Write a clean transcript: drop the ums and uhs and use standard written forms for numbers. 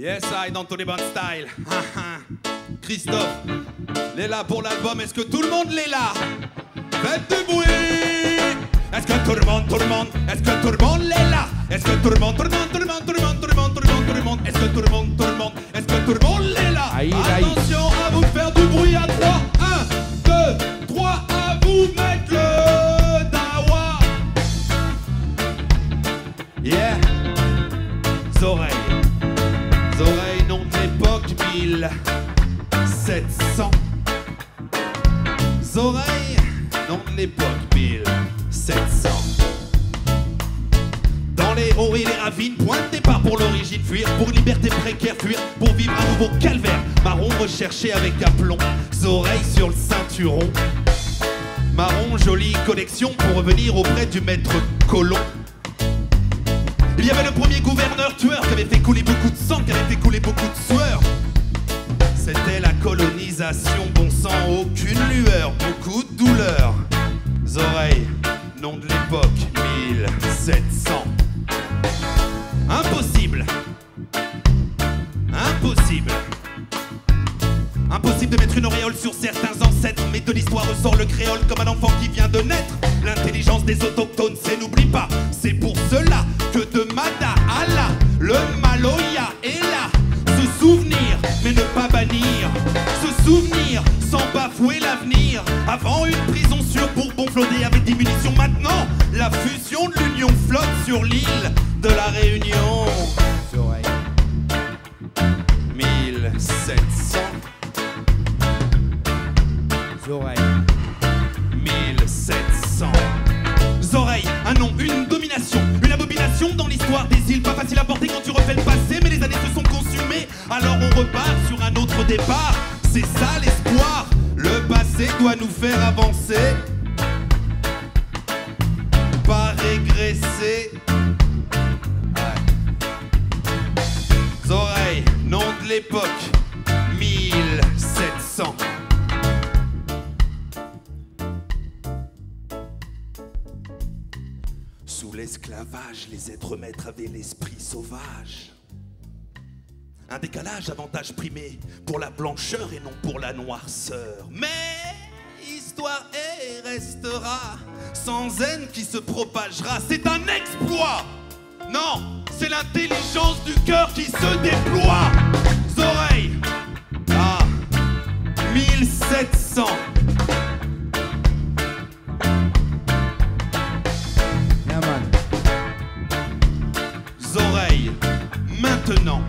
Yes, I dans tous les bons styles. Christophe, l'est là pour l'album. Est-ce que tout le monde l'est là? Faites du bruit. Est-ce que tout le monde, est-ce que tout le monde l'est là? Est-ce que tout le monde, est-ce que tout le monde, est-ce que tout le monde l'est là? Attention à vous faire du bruit à 3. 1, 2, 3, à vous mettre le dawa. Yeah. Oreilles. Oreilles, nom de l'époque 1700. Oreilles, nom de l'époque 1700. Dans les hauts et les ravines, point de départ pour l'origine, fuir pour une liberté précaire, fuir pour vivre un nouveau calvaire. Marron recherché avec aplomb, oreilles sur le ceinturon. Marron, jolie collection pour revenir auprès du maître colon. Il y avait le premier gouverneur tueur qui avait fait couler beaucoup de sang, qui avait fait couler beaucoup de sueur. C'était la colonisation, bon sang, aucune lueur, beaucoup de douleur. Oreilles, nom de l'époque, 1700. Impossible. Impossible. Impossible de mettre une auréole sur certains ancêtres, mais de l'histoire ressort le créole comme un enfant qui vient de naître. L'intelligence des autochtones, c'est n'oublie pas, c'est pour cela que de Mada à là, le Maloya est là. Se souvenir, mais ne pas bannir. Se souvenir, sans bafouer l'avenir. Avant une prison sur Bourbon flottait avec des munitions. Maintenant, la fusion de l'Union flotte sur l'île de la Réunion. 1700. Oreilles. 1700. Oreilles, un nom, une domination, une abomination dans l'histoire des îles. Pas facile à porter quand tu refais le passé, mais les années se sont consumées. Alors on repart sur un autre départ. C'est ça l'espoir. Le passé doit nous faire avancer, pas régresser. Ouais. Oreilles, nom de l'époque, 1700. Sous l'esclavage, les êtres maîtres avaient l'esprit sauvage. Un décalage, avantage primé pour la blancheur et non pour la noirceur. Mais histoire est et restera, sans haine qui se propagera. C'est un exploit. Non, c'est l'intelligence du cœur qui se déploie. Oreilles. 1700. Oreilles, maintenant.